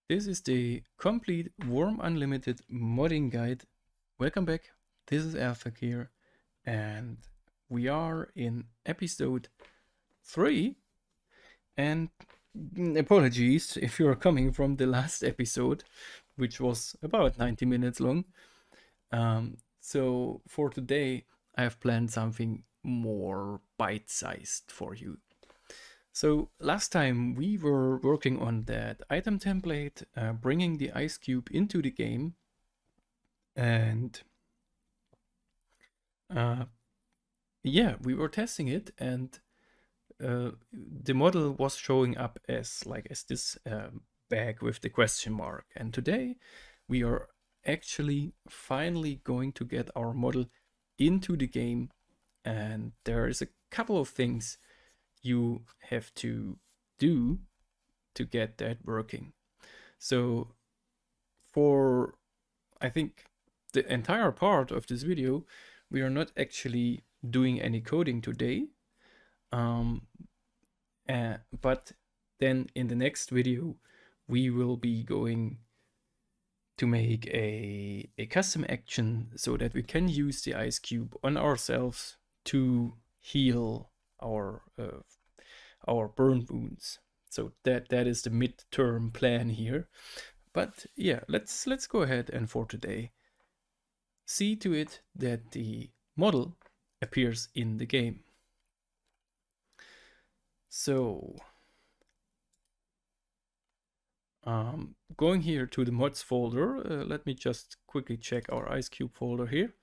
This is the complete Wurm Unlimited modding guide. Welcome back. This is Alpha here, and we are in episode 3. And apologies if you're coming from the last episode, which was about 90 minutes long. So for today, I have planned something more bite-sized for you. So last time we were working on that item template, bringing the ice cube into the game, and yeah, we were testing it, and the model was showing up as this bag with the question mark. And today we are actually finally going to get our model into the game, and there is a couple of things you have to do to get that working. So for, I think, the entire part of this video, we are not actually doing any coding today. But then in the next video, we will be going to make a custom action so that we can use the ice cube on ourselves to heal our burn wounds. So that is the mid-term plan here. But yeah, let's go ahead and for today see to it that the model appears in the game. So going here to the mods folder, let me just quickly check our ice cube folder here.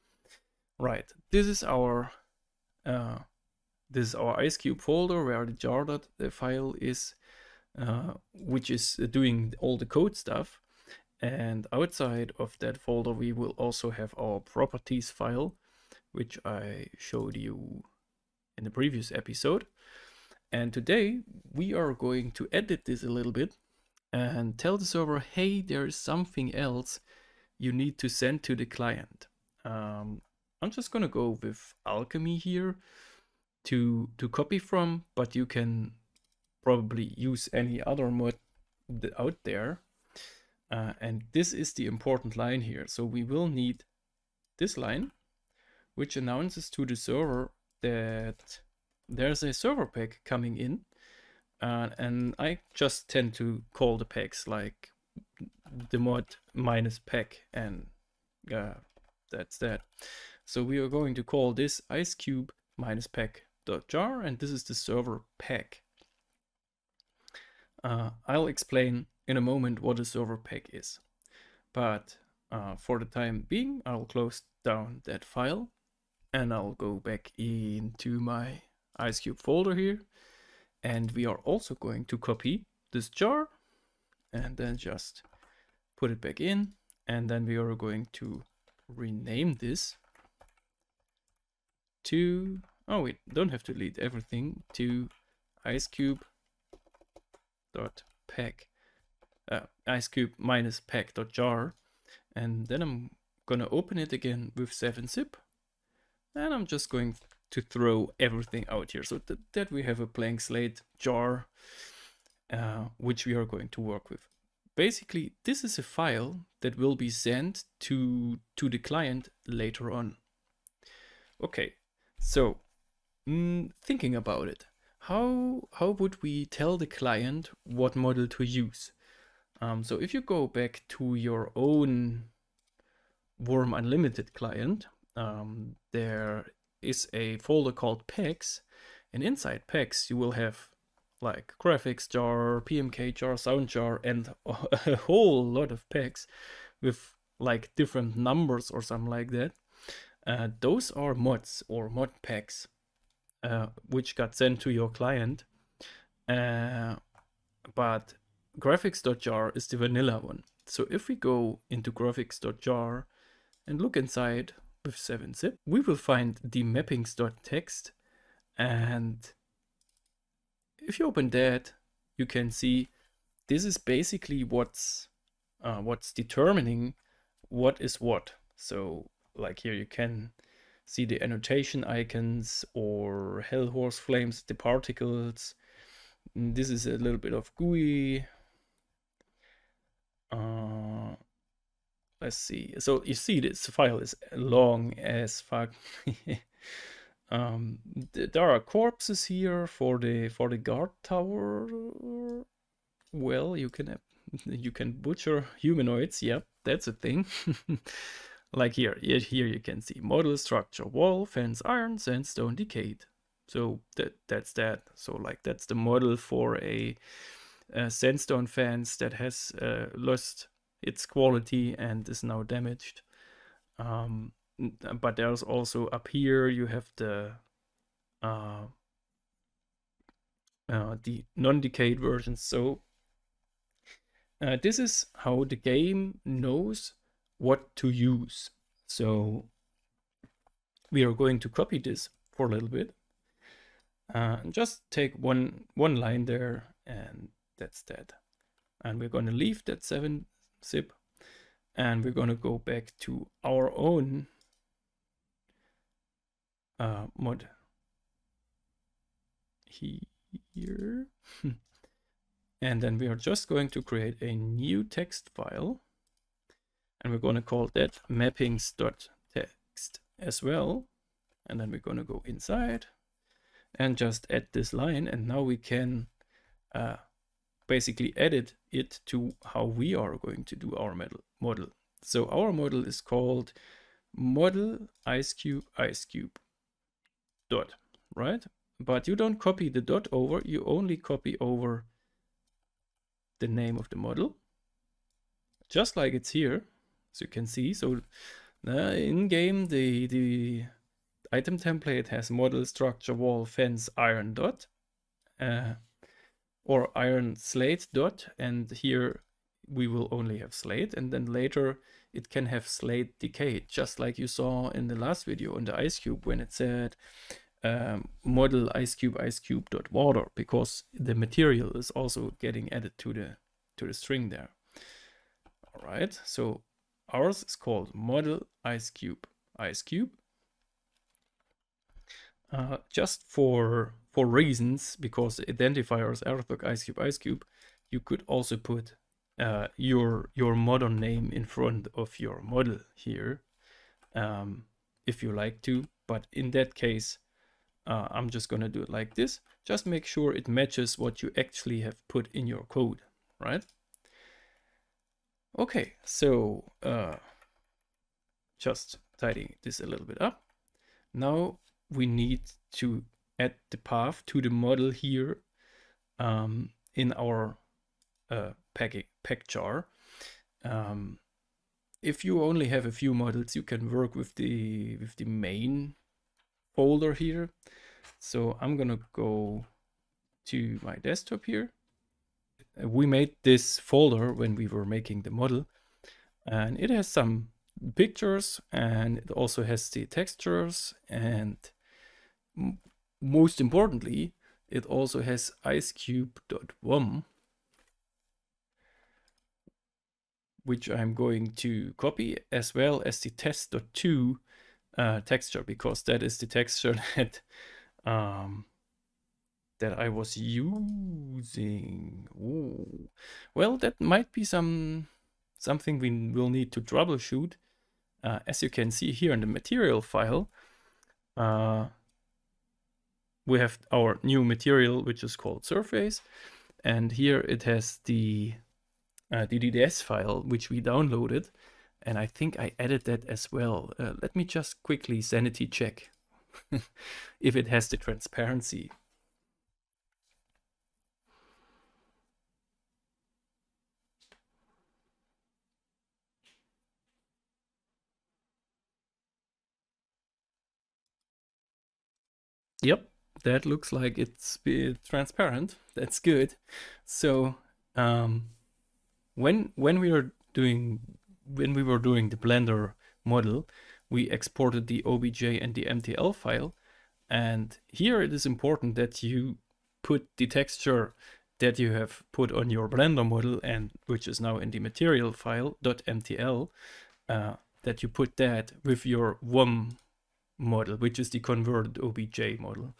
Right, this is our ice cube folder where the jar.dot file is, which is doing all the code stuff. And outside of that folder, we will also have our properties file, which I showed you in the previous episode. And today we are going to edit this a little bit and tell the server, hey, there is something else you need to send to the client. I'm just gonna go with alchemy here to copy from, but you can probably use any other mod out there. And this is the important line here. So we will need this line, which announces to the server that there's a server pack coming in. And I just tend to call the packs like the mod minus pack, and that's that. So we are going to call this ice cube minus pack.jar, and this is the server pack. I'll explain in a moment what a server pack is, but for the time being, I'll close down that file and I'll go back into my ice cube folder here, and we are also going to copy this jar and then just put it back in, and then we are going to rename this to, oh wait, don't have to delete everything, to ice cube dot pack, ice cube minus pack dot jar, and then I'm gonna open it again with 7-zip, and I'm just going to throw everything out here so that we have a blank slate jar, which we are going to work with. Basically, this is a file that will be sent to the client later on. Okay, so thinking about it, how would we tell the client what model to use? So if you go back to your own Wurm Unlimited client, there is a folder called packs, and inside packs you will have like graphics jar, PMK jar, sound jar, and a whole lot of packs with like different numbers or something like that. Those are mods or mod packs, which got sent to your client, but graphics.jar is the vanilla one. So if we go into graphics.jar and look inside with 7-zip, we will find the mappings.txt, and if you open that, you can see this is basically what's determining what is what. So like here you can see the annotation icons or hellhorse flames, the particles. This is a little bit of GUI. let's see. So you see this file is long as fuck. There are corpses here for the guard tower. Well, you can butcher humanoids. Yep, that's a thing. Like here you can see model, structure, wall, fence, iron, sandstone, decayed. So that's that. So like that's the model for a sandstone fence that has lost its quality and is now damaged. But there's also up here you have the non-decayed versions. So this is how the game knows what to use. So we are going to copy this for a little bit. Just take one line there, and that's that. And we're going to leave that 7-zip, and we're going to go back to our own mod here. And then we are just going to create a new text file, and we're going to call that mappings.text as well. And then we're going to go inside and just add this line, and now we can basically edit it to how we are going to do our model. So our model is called model ice cube dot, right? But you don't copy the dot over, you only copy over the name of the model, just like it's here, as you can see. So in game the item template has model, structure, wall, fence, iron dot, or iron slate dot, and here we will only have slate, and then later it can have slate decayed, just like you saw in the last video on the ice cube when it said model ice cube dot water, because the material is also getting added to the string there. All right, so ours is called model ice cube. Just for reasons, because the identifier is artwork ice cube, you could also put your model name in front of your model here, if you like to. But in that case, I'm just gonna do it like this. Just make sure it matches what you actually have put in your code, right? Okay, so just tidying this a little bit up. Now we need to add the path to the model here in our pack jar. If you only have a few models, you can work with the main folder here. So I'm gonna go to my desktop here. We made this folder when we were making the model, and it has some pictures, and it also has the textures, and most importantly, it also has icecube.wum, which I'm going to copy, as well as the test.2 texture, because that is the texture that that I was using. Ooh. Well, that might be something we will need to troubleshoot. As you can see here in the material file, we have our new material, which is called surface, and here it has the DDS file, which we downloaded, and I think I added that as well. Let me just quickly sanity check if it has the transparency. Yep, that looks like it's transparent. That's good. So when we were doing the Blender model, we exported the OBJ and the MTL file, and here it is important that you put the texture that you have put on your Blender model, and which is now in the material file .mtl, that you put that with your Wurm model, which is the converted OBJ model.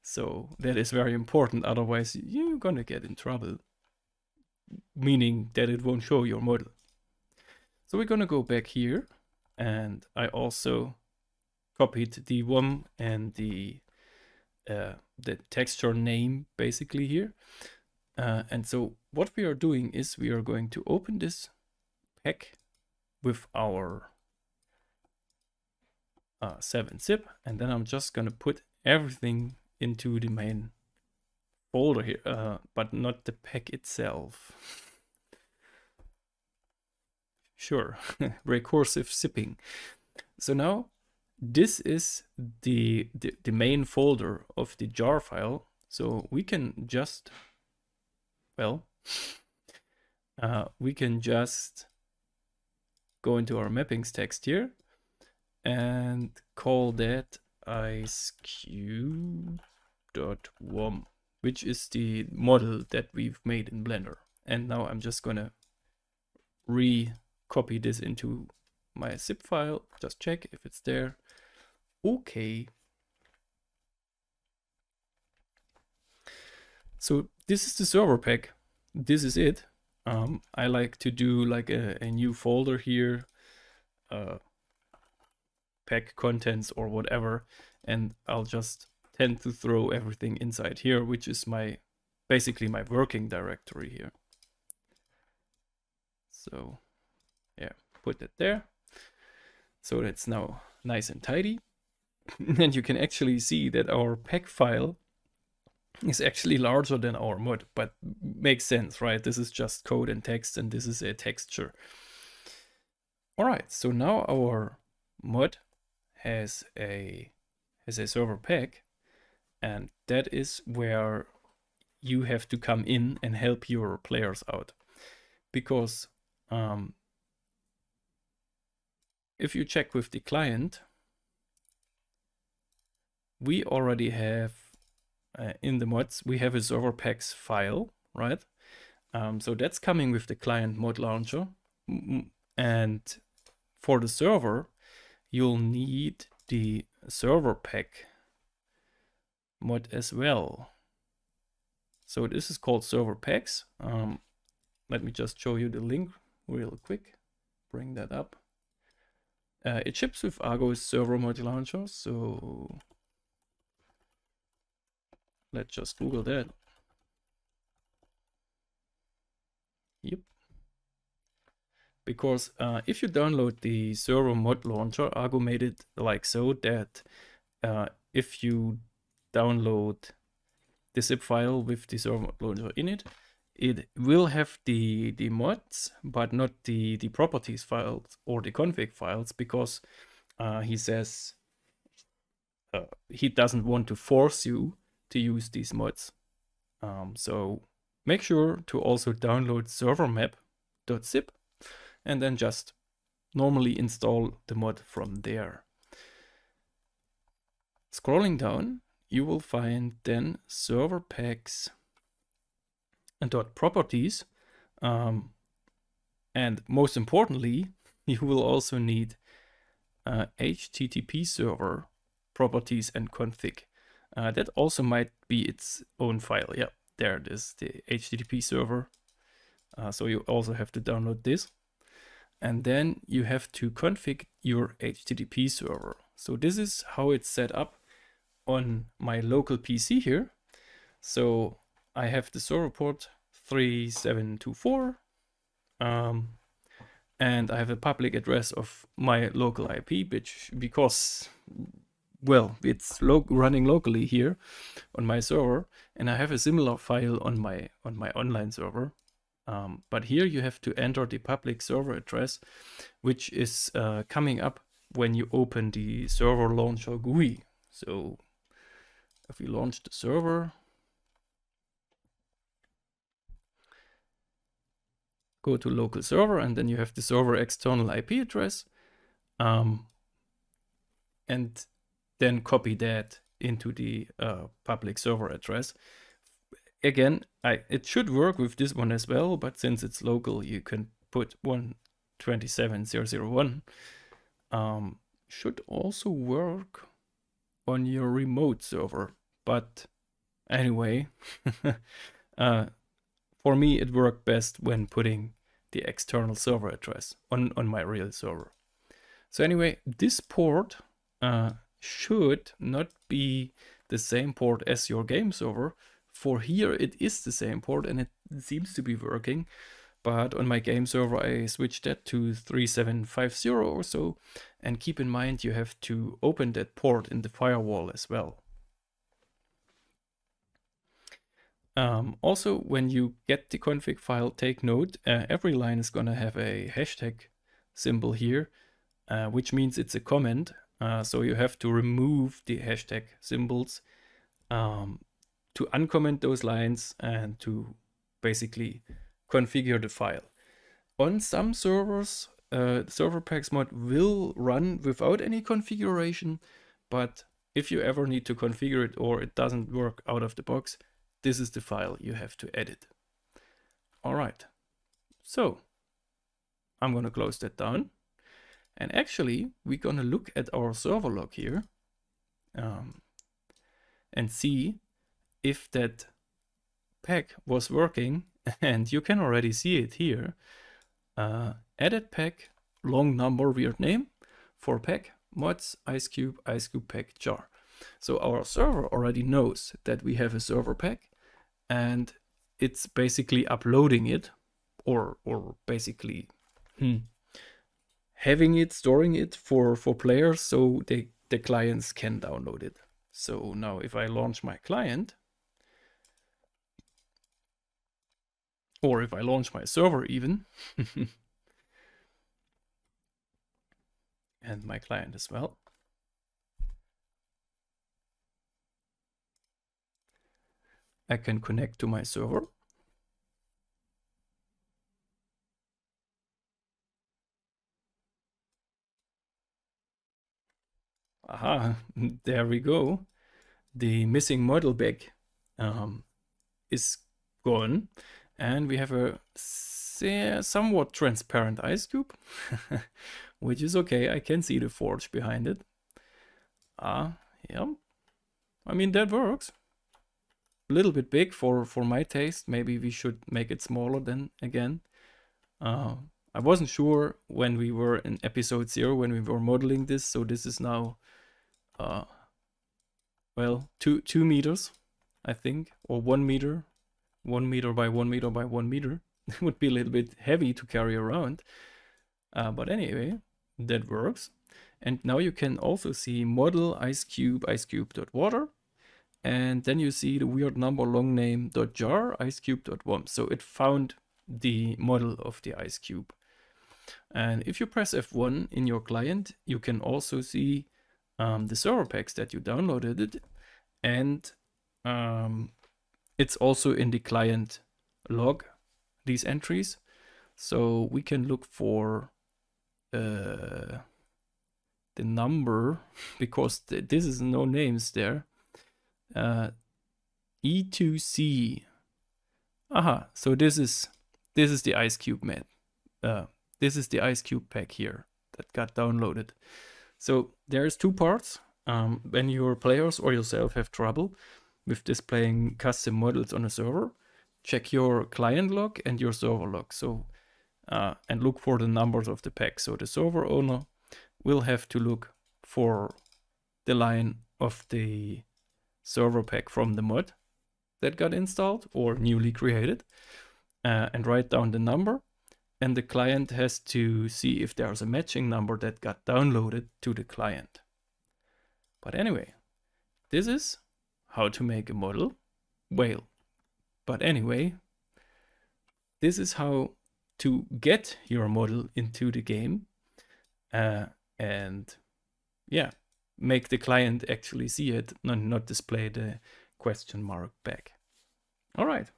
So that is very important, otherwise you're gonna get in trouble, meaning that it won't show your model. So we're gonna go back here, and I also copied the Wurm and the texture name basically here. And so what we are doing is we are going to open this pack with our 7-zip, and then I'm just gonna put everything into the main folder here, but not the pack itself. Sure, recursive zipping. So now this is the main folder of the jar file. So we can just, well, we can just go into our mappings text here and call that icecube.wurm, which is the model that we've made in Blender. And now I'm just gonna copy this into my zip file, just check if it's there. Okay. So this is the server pack. This is it. I like to do like a new folder here, pack contents or whatever, and I'll just tend to throw everything inside here, which is basically my working directory here. So yeah, put that there. So that's now nice and tidy. And you can actually see that our pack file is actually larger than our mod, but makes sense, right? This is just code and text, and this is a texture. All right, so now our mod has a server pack, and that is where you have to come in and help your players out, because if you check with the client, we already have in the mods, we have a serverpacks file, right? So that's coming with the client mod launcher. And for the server, you'll need the server pack mod as well. So this is called serverpacks. Let me just show you the link real quick. Bring that up. It ships with Argo's server mod launcher. So let's just Google that. Yep. Because if you download the server mod launcher, Argo made it like so that if you download the zip file with the server mod launcher in it, it will have the mods, but not the properties files or the config files, because he says he doesn't want to force you to use these mods. So make sure to also download servermap.zip and then just normally install the mod from there. Scrolling down, you will find then serverpacks and .properties, and most importantly, you will also need httpserver properties and config. That also might be its own file. Yeah, there it is, the HTTP server. So you also have to download this. And then you have to config your HTTP server. So this is how it's set up on my local PC here. So I have the server port 3724, and I have a public address of my local IP, because, well, it's running locally here on my server, and I have a similar file on my online server. But here you have to enter the public server address, which is coming up when you open the server launcher GUI. So if we launch the server, go to local server, and then you have the server external IP address, and then copy that into the public server address. Again, it should work with this one as well, but since it's local, you can put 127.0.0.1. Should also work on your remote server, but anyway, for me it worked best when putting the external server address on my real server. So anyway, this port should not be the same port as your game server. For here it is the same port and it seems to be working, but on my game server I switched that to 3750 or so, and keep in mind you have to open that port in the firewall as well. Also, when you get the config file, take note, every line is gonna have a hashtag symbol here, which means it's a comment. So you have to remove the hashtag symbols to uncomment those lines and to basically configure the file. On some servers, serverpacks mod will run without any configuration, but if you ever need to configure it or it doesn't work out of the box, this is the file you have to edit. All right, so I'm going to close that down. And actually, we're going to look at our server log here and see if that pack was working. And you can already see it here. Added pack, long number, weird name, for pack, mods, icecube pack jar. So our server already knows that we have a server pack, and it's basically uploading it, or basically having it, storing it for players so the clients can download it. So now if I launch my client, or if I launch my server even, and my client as well, I can connect to my server. Aha, there we go. The missing model bag is gone, and we have a somewhat transparent icecube, which is okay. I can see the forge behind it. Yeah, I mean, that works. A little bit big for my taste. Maybe we should make it smaller then again. I wasn't sure when we were in episode 0 when we were modeling this, so this is now well, 2 meters, I think, or 1 meter, 1 meter by 1 meter by 1 meter. It would be a little bit heavy to carry around, but anyway, that works. And now you can also see model icecube.water, and then you see the weird number long name .jar icecube.wurm. So it found the model of the icecube. And if you press F1 in your client, you can also see the server packs that you downloaded, and it's also in the client log, these entries. So we can look for the number, because this is no names there. E2C. Aha, so this is the icecube man. This is the icecube pack here that got downloaded. So there's 2 parts. When your players or yourself have trouble with displaying custom models on a server, check your client log and your server log. So and look for the numbers of the pack. So the server owner will have to look for the line of the server pack from the mod that got installed or newly created, and write down the number. And the client has to see if there's a matching number that got downloaded to the client. But anyway, this is how to make a model whale. But anyway, this is how to get your model into the game, and yeah, make the client actually see it, not display the question mark back. All right,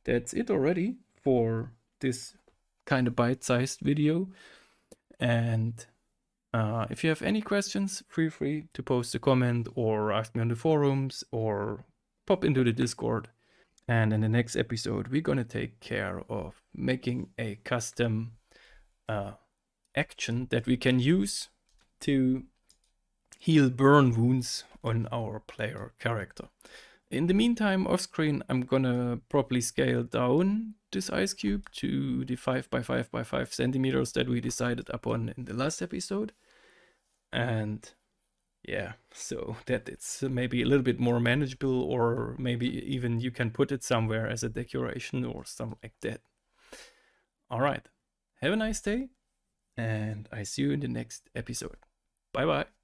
that's it already for this kind of bite-sized video. And if you have any questions, feel free to post a comment or ask me on the forums or pop into the Discord. And in the next episode, we're going to take care of making a custom action that we can use to heal burn wounds on our player character. In the meantime, off screen, I'm gonna probably scale down this ice cube to the 5 by 5 by 5 centimeters that we decided upon in the last episode. And yeah, so that it's maybe a little bit more manageable, or maybe even you can put it somewhere as a decoration or something like that. All right, have a nice day, and I see you in the next episode. Bye bye.